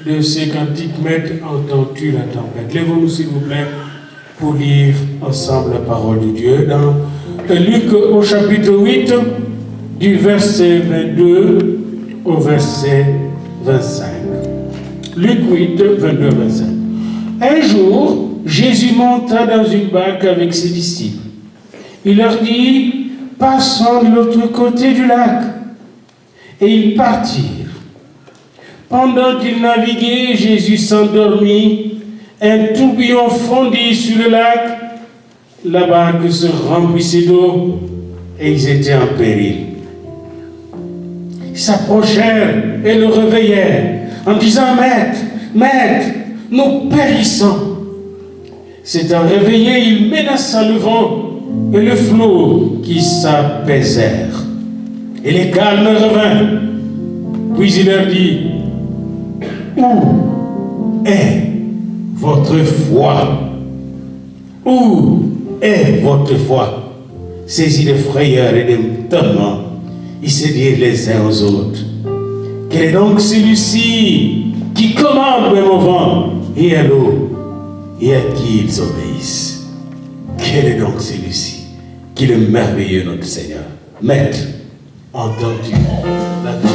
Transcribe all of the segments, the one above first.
de ces cantiques, Maître, entends-tu la tempête? Lèvons-nous s'il vous plaît pour lire ensemble la parole de Dieu dans Luc au chapitre 8 du verset 22 au verset 25. Luc 8, 22, 25. Un jour, Jésus monta dans une barque avec ses disciples. Il leur dit, passons de l'autre côté du lac. Et ils partirent. Pendant qu'ils naviguaient, Jésus s'endormit. Un tourbillon fondit sur le lac. La barque se remplissait d'eau et ils étaient en péril. Ils s'approchèrent et le réveillèrent en disant, Maître, Maître, nous périssons. S'étant réveillé, il menaça le vent et le flot qui s'apaisèrent. Et les calmes revinrent. Puis il leur dit, où est votre foi? Où est votre foi? Saisis de frayeur et d'étonnement, ils se dirent les uns aux autres, quel est donc celui-ci qui commande même au vent et à l'eau, et à qui ils obéissent? Quel est donc celui-ci qui est le merveilleux notre Seigneur? Maître, entends-tu la tempête?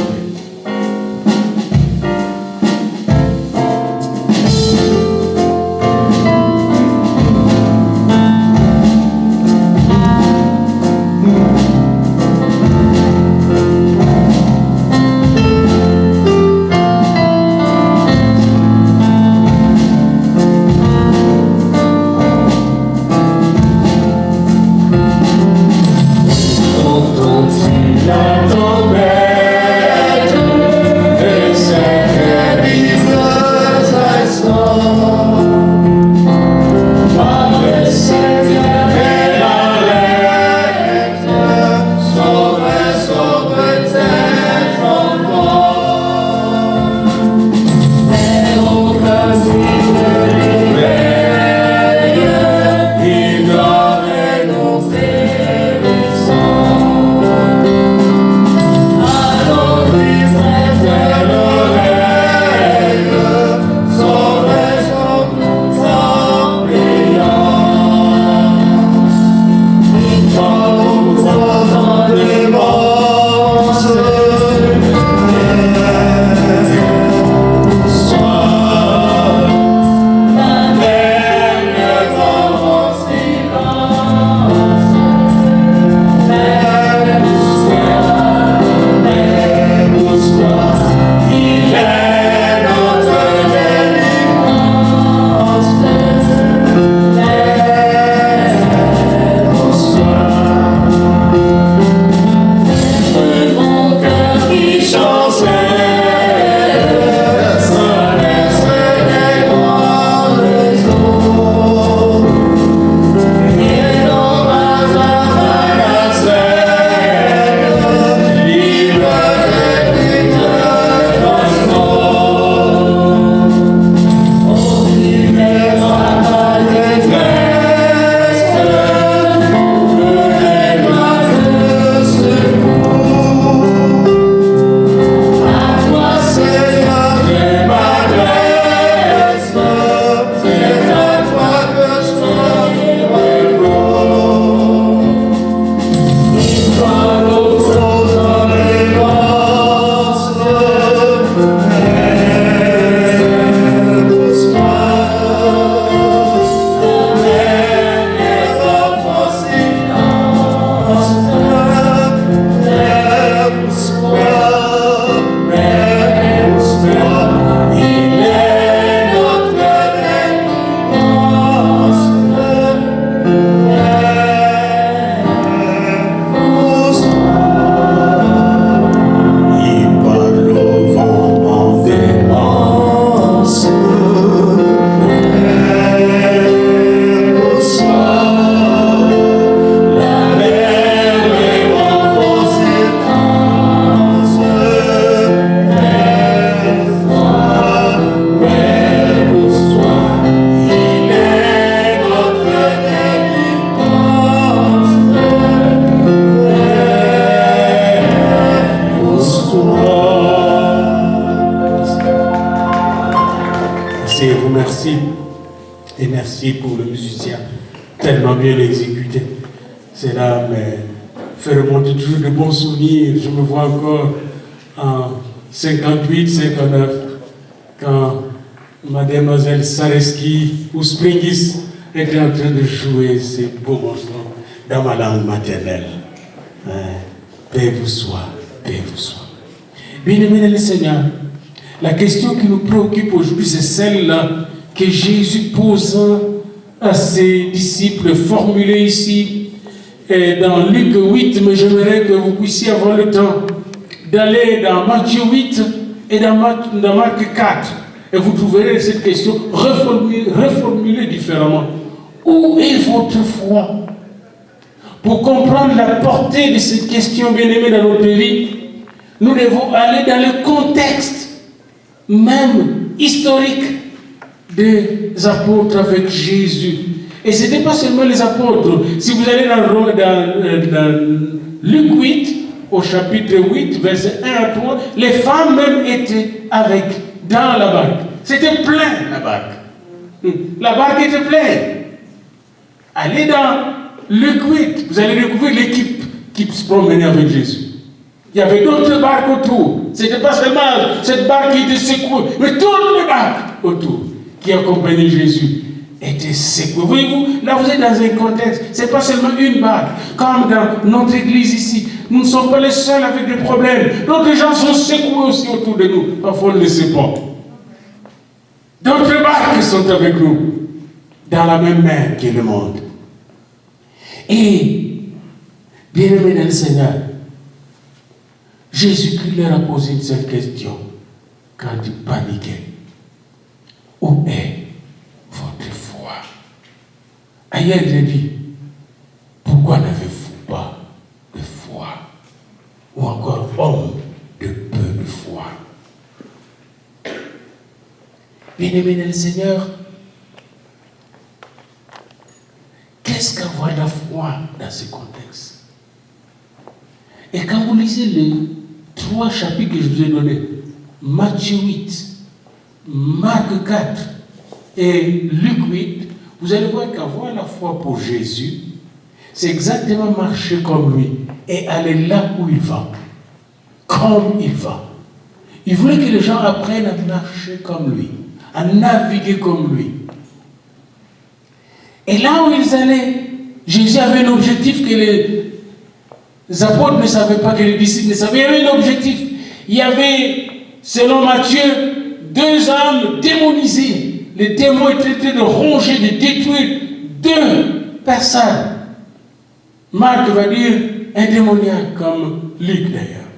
La tempête asseyez-vous, merci. Et merci pour le musicien, tellement bien exécuté. Cela me fait remonter toujours de bons souvenirs. Je me vois encore en 58, 59, quand Mademoiselle Sareski ou Springis était en train de jouer ces beaux morceaux dans ma langue maternelle. Paix vous soit, paix vous soit. Bien-aimés dans le Seigneur, la question qui nous préoccupe aujourd'hui, c'est celle-là que Jésus pose à ses disciples, formulée ici dans Luc 8, mais j'aimerais que vous puissiez avoir le temps d'aller dans Matthieu 8 et dans Marc 4. Et vous trouverez cette question reformulée différemment. Où est votre foi? Pour comprendre la portée de cette question, bien-aimée, dans notre vie, nous devons aller dans le contexte même historique des apôtres avec Jésus. Et ce n'était pas seulement les apôtres. Si vous allez dans Luc 8, au chapitre 8, versets 1 à 3, les femmes même étaient dans la barque. C'était plein, la barque. La barque était pleine. Allez dans Luc 8, vous allez découvrir l'équipe qui se promenait avec Jésus. Il y avait d'autres barques autour. Ce n'était pas seulement cette barque qui était secouée, mais toutes les barques autour qui accompagnaient Jésus étaient secouées. Voyez-vous, là vous êtes dans un contexte, ce n'est pas seulement une barque. Comme dans notre église ici, nous ne sommes pas les seuls avec des problèmes. D'autres gens sont secoués aussi autour de nous. Parfois on ne le sait pas. D'autres barques sont avec nous, dans la même mer qui est le monde. Et, bien-aimés dans le Seigneur, Jésus-Christ leur a posé une seule question quand il paniquait. Où est votre foi? Ailleurs, il a dit, pourquoi n'avez-vous pas de foi? Ou encore, homme de peu de foi. Bien-aimés dans le Seigneur, qu'est-ce qu'avoir la foi dans ce contexte? Et quand vous lisez les 3 chapitres que je vous ai donnés, Matthieu 8, Marc 4 et Luc 8, vous allez voir qu'avoir la foi pour Jésus, c'est exactement marcher comme lui et aller là où il va, comme il va. Il voulait que les gens apprennent à marcher comme lui, à naviguer comme lui. Et là où ils allaient, Jésus avait un objectif que les apôtres ne savaient pas, que les disciples ne savaient. Il y avait un objectif. Il y avait, selon Matthieu, 2 âmes démonisées. Les démons étaient en train de ronger, de détruire 2 personnes. Marc va dire un démoniaque, comme Luc d'ailleurs.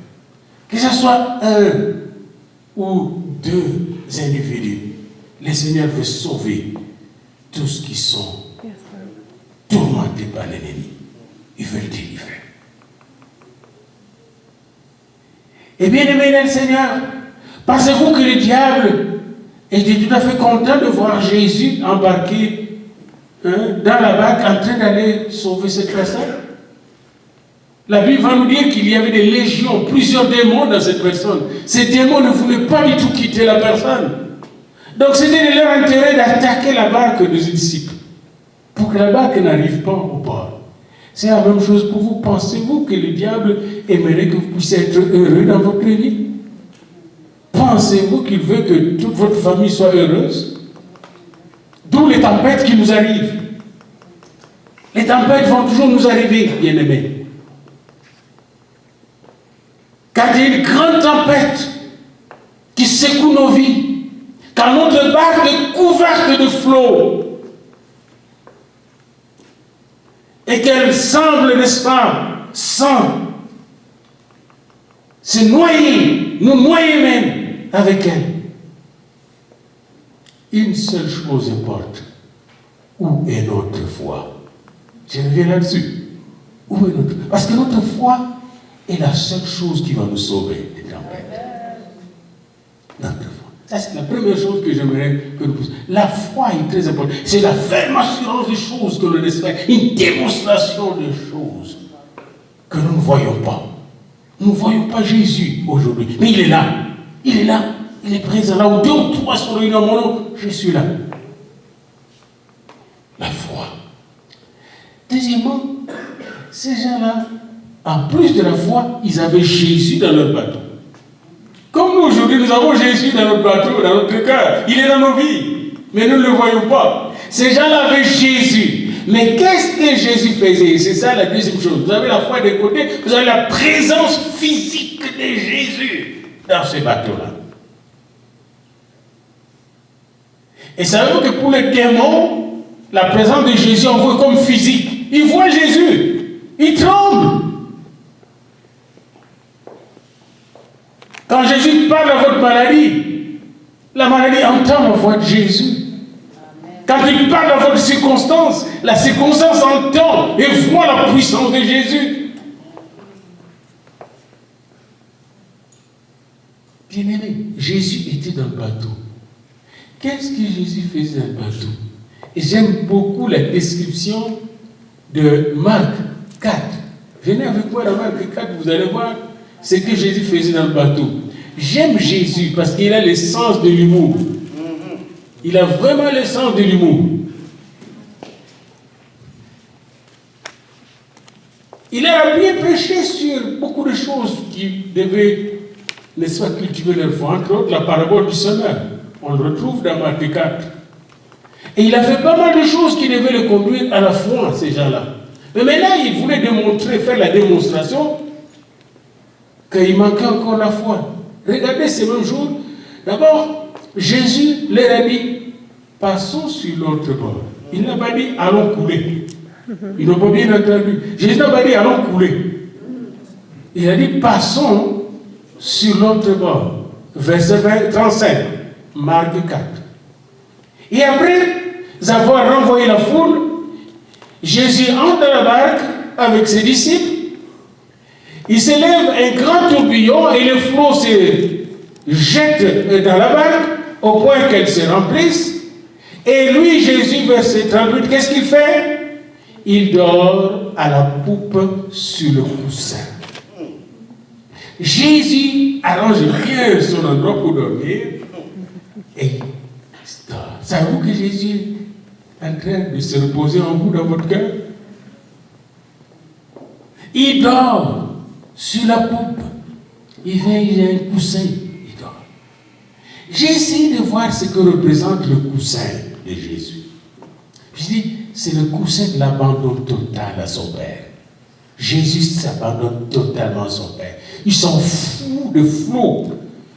Que ce soit 1 ou 2 individus, le Seigneur veut sauver tous qui sont tourmentés par l'ennemi. Il veut le délivrer. Et bien aimé dans le Seigneur, pensez-vous que le diable était tout à fait content de voir Jésus embarqué dans la barque en train d'aller sauver cette personne? La Bible va nous dire qu'il y avait des légions, plusieurs démons dans cette personne. Ces démons ne voulaient pas du tout quitter la personne. Donc c'était de leur intérêt d'attaquer la barque des disciples pour que la barque n'arrive pas au port. C'est la même chose pour vous. Pensez-vous que le diable aimerait que vous puissiez être heureux dans votre vie? Pensez-vous qu'il veut que toute votre famille soit heureuse? D'où les tempêtes qui nous arrivent. Les tempêtes vont toujours nous arriver, bien-aimés. Quand il y a une grande tempête qui secoue nos vies, quand notre barque est couverte de flots, et qu'elle semble, n'est-ce pas, sans se noyer, nous noyer même avec elle. Une seule chose importe. Où est notre foi? Je reviens là-dessus. Où est notre foi? Parce que notre foi est la seule chose qui va nous sauver des tempêtes. Notre foi. Ça, c'est la première chose que j'aimerais que nous puissions. La foi est très importante. C'est la ferme assurance des choses que l'on espère. Une démonstration des choses que nous ne voyons pas. Nous ne voyons pas Jésus aujourd'hui. Mais il est là. Il est là. Il est présent. Là où 2 ou 3 sont réunis en mon nom, je suis là. La foi. Deuxièmement, ces gens-là, en plus de la foi, ils avaient Jésus dans leur bateau. Comme nous aujourd'hui, nous avons Jésus dans notre bateau, dans notre cœur. Il est dans nos vies, mais nous ne le voyons pas. Ces gens-là avaient Jésus. Mais qu'est-ce que Jésus faisait? C'est ça la deuxième chose. Vous avez la foi des côtés, vous avez la présence physique de Jésus dans ce bateau-là. Et savez-vous que pour les démons, la présence de Jésus en vous est comme physique. Ils voient Jésus, ils tremblent. Quand Jésus parle à votre maladie, la maladie entend la voix de Jésus. Quand il parle à votre circonstance, la circonstance entend et voit la puissance de Jésus. Bien-aimé, Jésus était dans le bateau. Qu'est-ce que Jésus faisait dans le bateau? Et j'aime beaucoup la description de Marc 4. Venez avec moi dans Marc 4, vous allez voir ce que Jésus faisait dans le bateau. J'aime Jésus parce qu'il a le sens de l'humour. Il a vraiment le sens de l'humour. Il a bien prêché sur beaucoup de choses qui devaient, n'est-ce pas, cultiver leur foi. Entre autres, la parabole du semeur. On le retrouve dans Marc 4. Et il a fait pas mal de choses qui devaient le conduire à la foi, ces gens-là. Mais maintenant, il voulait démontrer, faire la démonstration qu'il manquait encore la foi. Regardez ces mêmes jours. D'abord, Jésus leur a dit, passons sur l'autre bord. Il n'a pas dit, allons couler. Ils n'ont pas bien entendu. Jésus n'a pas dit, allons couler. Il a dit, passons sur l'autre bord. Verset 35, Marc 4. Et après avoir renvoyé la foule, Jésus entre dans la barque avec ses disciples. Il s'élève un grand tourbillon et les flots se jettent dans la barque au point qu'elle se remplisse. Et lui, Jésus, verset 38, qu'est-ce qu'il fait? Il dort à la poupe sur le coussin. Jésus arrange bien son endroit pour dormir et il dort. Savez-vous que Jésus est en train de se reposer en vous dans votre cœur? Il dort sur la poupe. Il vient, il a un coussin, il dort. J'ai essayé de voir ce que représente le coussin de Jésus. Je dis, c'est le coussin de l'abandon total à son Père. Jésus s'abandonne totalement à son Père. Il s'en fout de flots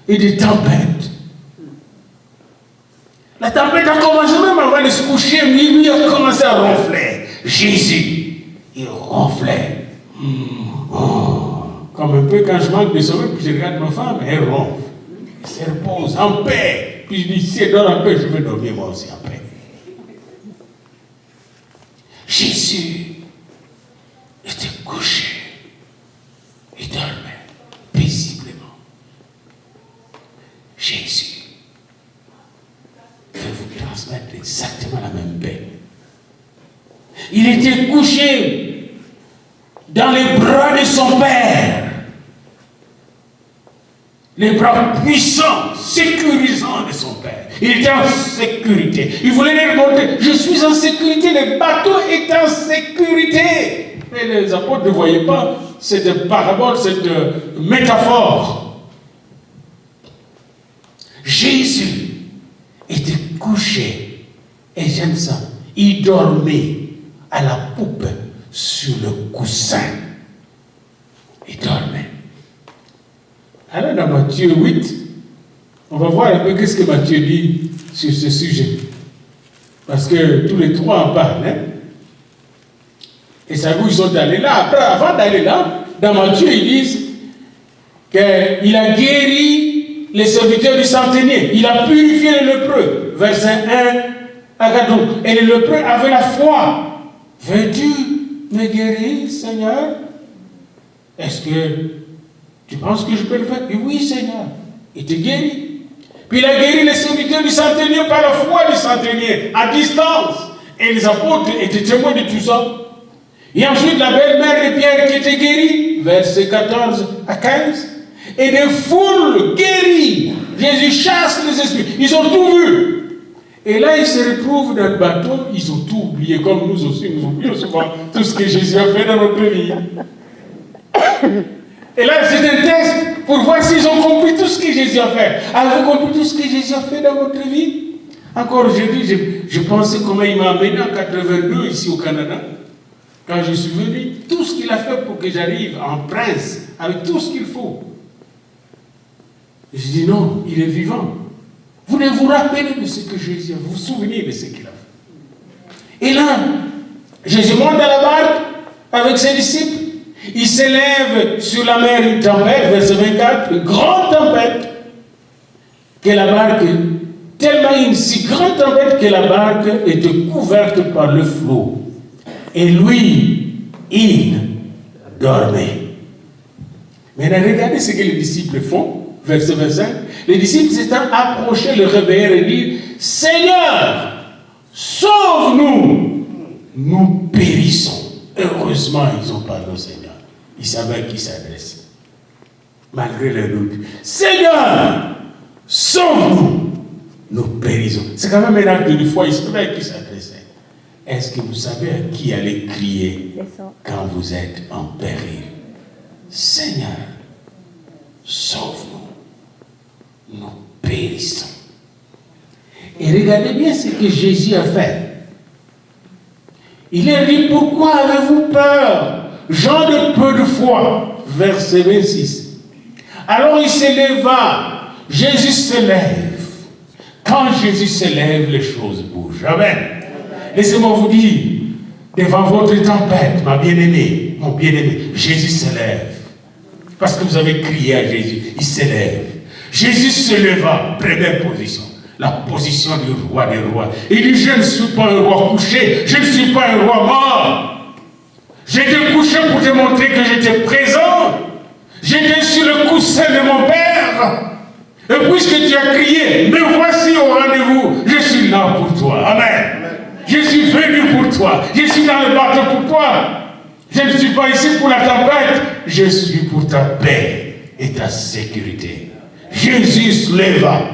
et de tempêtes. La tempête a commencé même avant de se coucher, mais lui a commencé à ronfler. Jésus, il ronflait. Comme un peu quand je manque de sommeil, puis je regarde ma femme, elle ronfle. Elle se repose en paix. Puis je dis, si elle dort en paix, je vais dormir moi aussi en paix. Jésus était couché. Il dormait paisiblement. Jésus veut vous transmettre exactement la même paix. Il était couché dans les bras de son Père. Les bras puissants, sécurisants de son Père. Il était en sécurité. Il voulait leur montrer, je suis en sécurité, le bateau est en sécurité. Mais les apôtres ne voyaient pas cette parabole, cette métaphore. Jésus était couché, et j'aime ça, il dormait à la poupe sur le coussin. Il dormait. Alors dans Matthieu 8, on va voir un peu qu'est-ce que Matthieu dit sur ce sujet. Parce que tous les trois en parlent. Hein? Et ça vous, ils sont allés là. Après, avant d'aller là, dans Matthieu, ils disent qu'il a guéri les serviteurs du centenier. Il a purifié le lépreux. Verset 1 à 14. Et le lépreux avait la foi. Veux-tu me guérir, Seigneur? Est-ce que tu penses que je peux le faire? Et oui, Seigneur. Il te guérit. Puis il a guéri les serviteurs du centenier par la foi du centenier, à distance. Et les apôtres étaient témoins de tout ça. Et ensuite, la belle-mère de Pierre qui était guérie, versets 14 à 15. Et des foules guéries Jésus chasse les esprits. Ils ont tout vu. Et là, ils se retrouvent dans le bateau, ils ont tout oublié, comme nous aussi, nous oublions souvent tout ce que Jésus a fait dans notre vie. Et là, c'est un test pour voir s'ils ont compris tout ce que Jésus a fait. Avez-vous compris tout ce que Jésus a fait dans votre vie? Encore aujourd'hui, je pensais comment il m'a amené en 82 ici au Canada. Quand je suis venu, tout ce qu'il a fait pour que j'arrive en prince, avec tout ce qu'il faut. Je dis non, il est vivant. Vous ne vous rappelez de ce que Jésus a fait, vous vous souvenez de ce qu'il a fait. Et là, Jésus monte dans la barque avec ses disciples. Il s'élève sur la mer une tempête, verset 24, une grande tempête, que la barque, tellement une si grande tempête que la barque était couverte par le flot. Et lui, il dormait. Maintenant, regardez ce que les disciples font, verset 25. Les disciples s'étant approchés, le réveillèrent et dirent, Seigneur, sauve-nous, nous périssons. Heureusement, ils ont parlé au Seigneur. Ils savaient à qui s'adresser. Malgré le doute. Seigneur, sauve-nous, nous périssons. C'est quand même un acte de foi, ils savaient à qui s'adresser. Est-ce que vous savez à qui aller crier quand vous êtes en péril? Seigneur, sauve-nous, nous périssons. Et regardez bien ce que Jésus a fait. Il a dit, pourquoi avez-vous peur, gens de peu de foi? Verset 26. Alors il se leva, Jésus se lève. Quand Jésus se lève, les choses bougent. Amen. Laissez-moi vous dire, devant votre tempête, ma bien-aimée, mon bien-aimé, Jésus se lève. Parce que vous avez crié à Jésus, il se lève. Jésus se leva, première position. La position du roi des rois. Il dit, je ne suis pas un roi couché, je ne suis pas un roi mort. J'étais couché pour te montrer que j'étais présent. J'étais sur le coussin de mon Père. Et puisque tu as crié, me voici au rendez-vous, je suis là pour toi. Amen. Je suis venu pour toi. Je suis dans le bateau pour toi. Je ne suis pas ici pour la tempête. Je suis pour ta paix et ta sécurité. Jésus se leva.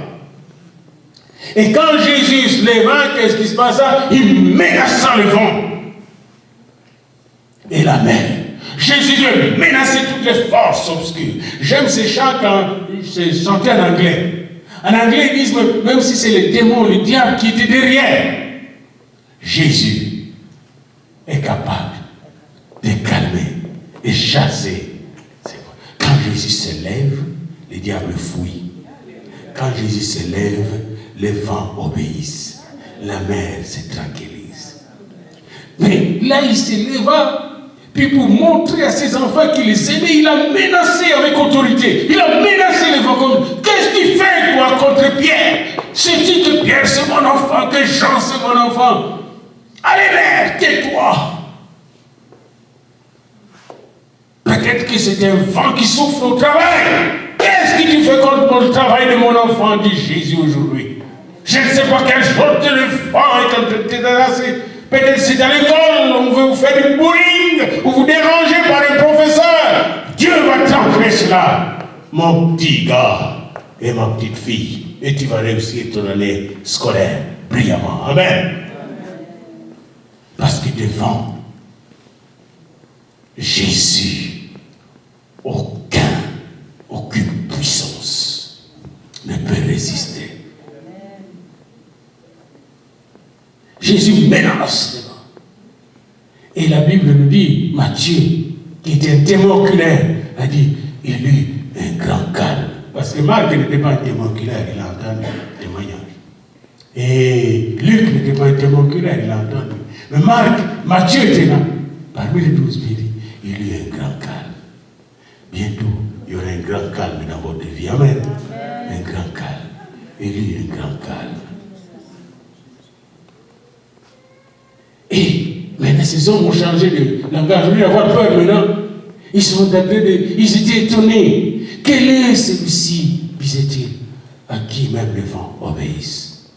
Et quand Jésus se leva, qu'est-ce qui se passa? Il menaça le vent et la mer. Jésus menaçait toutes les forces obscures. J'aime ces chants quand c'est chanté en anglais. En anglais, ils disent, même si c'est le démon, le diable qui était derrière, Jésus est capable de calmer et chasser. Quand Jésus se lève, le diable fuit. Quand Jésus se lève, les vents obéissent. La mer se tranquillise. Mais là, il se leva. Puis pour montrer à ses enfants qu'il les aimait, il a menacé avec autorité. Il a menacé les vents comme, qu'est-ce que tu fais toi contre Pierre? Sais-tu que Pierre c'est mon enfant, que Jean c'est mon enfant? Allez mère, tais-toi. Peut-être que c'est un vent qui souffle au travail. Qu'est-ce que tu fais contre le travail de mon enfant, dit Jésus aujourd'hui? Je ne sais pas quel genre de vent est en train de te déracer. Peut-être c'est à l'école, on veut vous faire du bullying, ou vous déranger par les professeurs. Dieu va t'enlever cela, mon petit gars et ma petite fille. Et tu vas réussir ton année scolaire brillamment. Amen. Parce que devant Jésus, aucune puissance ne peut résister. Jésus menace les vents. Et la Bible nous dit, Matthieu, qui était un témoin oculaire, a dit, il eut un grand calme. Parce que Marc n'était pas un témoin oculaire, il a entendu le témoignage. Et Luc n'était pas un témoin oculaire, il a entendu. Mais Matthieu était là. Parmi les 12 pays, il eut un grand calme. Bientôt, il y aura un grand calme dans votre vie. Amen. Un grand calme. Il eut un grand calme. Et maintenant, ces hommes ont changé de langage. Au lieu d'avoir peur maintenant, ils sont en train ils étaient étonnés. Quel est celui-ci, disait-il, à qui même les vents obéissent?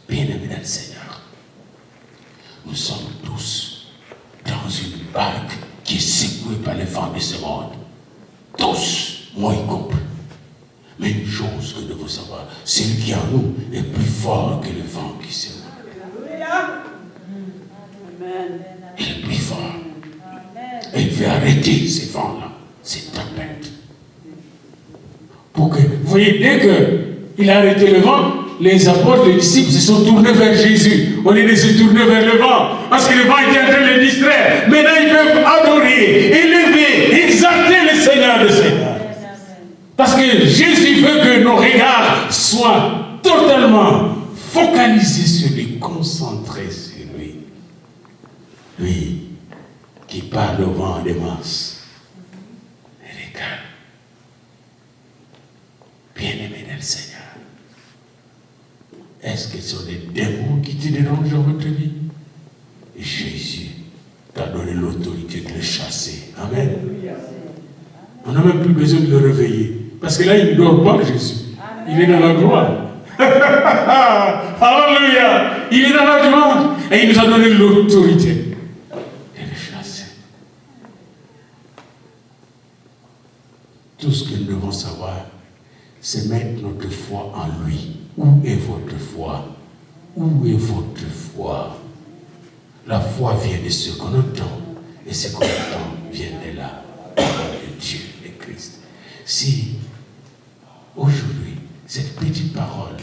Bien-aimés dans le Seigneur, nous sommes tous dans une barque qui est secouée par les vents de ce monde. Tous, moi y compris. Mais une chose que de vous savoir. Celui qui est en nous est plus fort que le vent qui se lève. Il est plus fort. Et il veut arrêter ces vents-là, ces tempêtes. Pour que, vous voyez, dès qu'il a arrêté le vent, les apôtres, les disciples se sont tournés vers Jésus. Au lieu de se tourner vers le vent, parce que le vent était en train de les distraire. Maintenant, ils peuvent adorer, élever, exalter le Seigneur de Seigneur. Parce que Jésus veut que nos regards soient totalement focalisés sur lui, concentrés sur lui. Lui qui parle au vent des masses et des calmes. Bien-aimé dans le Seigneur, est-ce que ce sont des démons qui te dérangent dans votre vie? Et Jésus t'a donné l'autorité de les chasser. Amen. On n'a même plus besoin de le réveiller. Parce que là, il ne dort pas, Jésus. Il est dans la gloire. Alléluia. Il est dans la gloire. Et il nous a donné l'autorité de les chasser. Tout ce que nous devons savoir, c'est mettre notre foi en lui. Où est votre foi? Où est votre foi? La foi vient de ce qu'on entend. Et ce qu'on entend vient de la parole de Dieu, de Christ. Si aujourd'hui, cette petite parole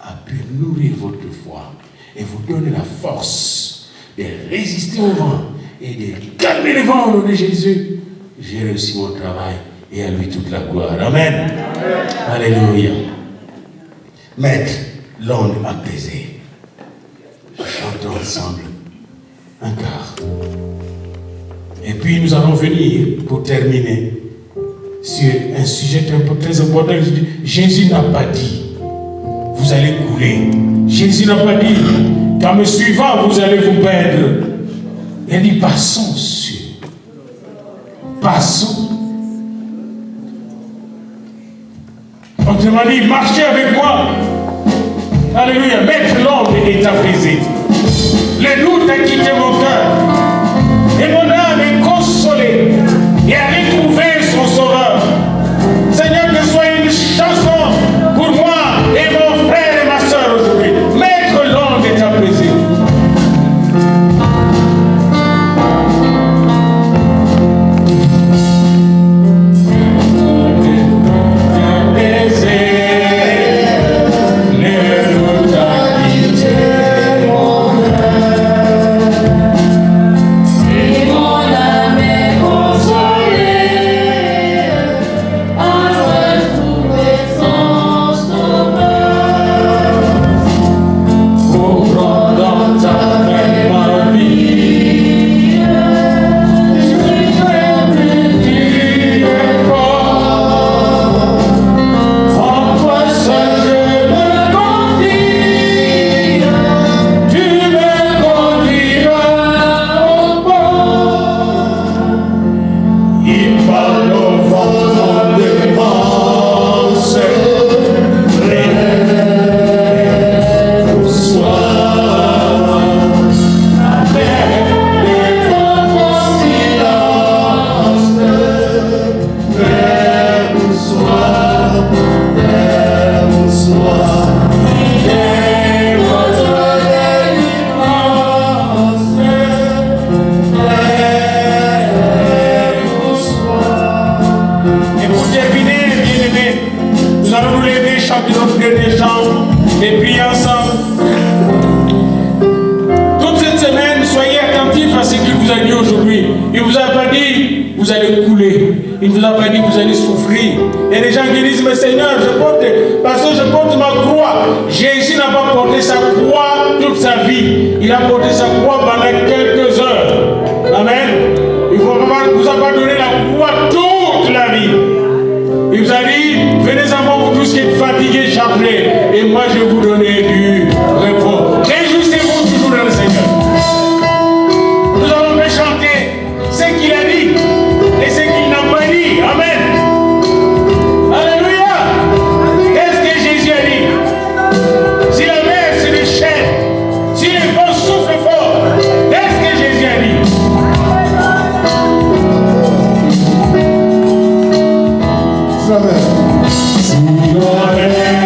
a pu nourrir votre foi et vous donner la force de résister au vent et de calmer le vent au nom de Jésus, j'ai réussi mon travail et à lui toute la gloire. Amen. Amen. Alléluia. Mettre l'onde apaisée. Chantons ensemble un quart. Et puis nous allons venir pour terminer sur un sujet très important. Jésus n'a pas dit vous allez couler. Jésus n'a pas dit qu'en me suivant vous allez vous perdre. Il a dit passons sur. Passons. Autrement dit, marchez avec moi. Alléluia. Mettre l'onde est apaisé. Le doute a quitté mon cœur. Et mon âme est consolée. Et a retrouvé son sauveur. Seigneur, que ce soit une chanson pour moi et mon frère et ma soeur aujourd'hui. Mettre l'onde est apaisé. Amen.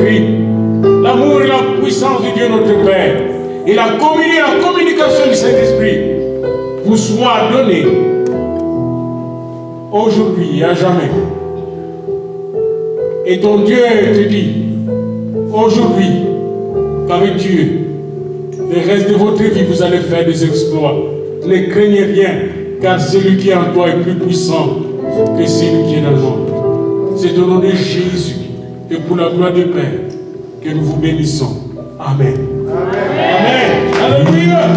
Jésus-Christ, l'amour et la puissance de Dieu notre Père, et la communion, la communication du Saint-Esprit vous soit donnée aujourd'hui et à jamais. Et ton Dieu te dit, aujourd'hui, qu'avec Dieu, le reste de votre vie, vous allez faire des exploits. Ne craignez rien, car celui qui est en toi est plus puissant que celui qui est dans le monde. C'est au nom de Jésus et pour la gloire du Père que nous vous bénissons. Amen. Amen. Amen. Alléluia.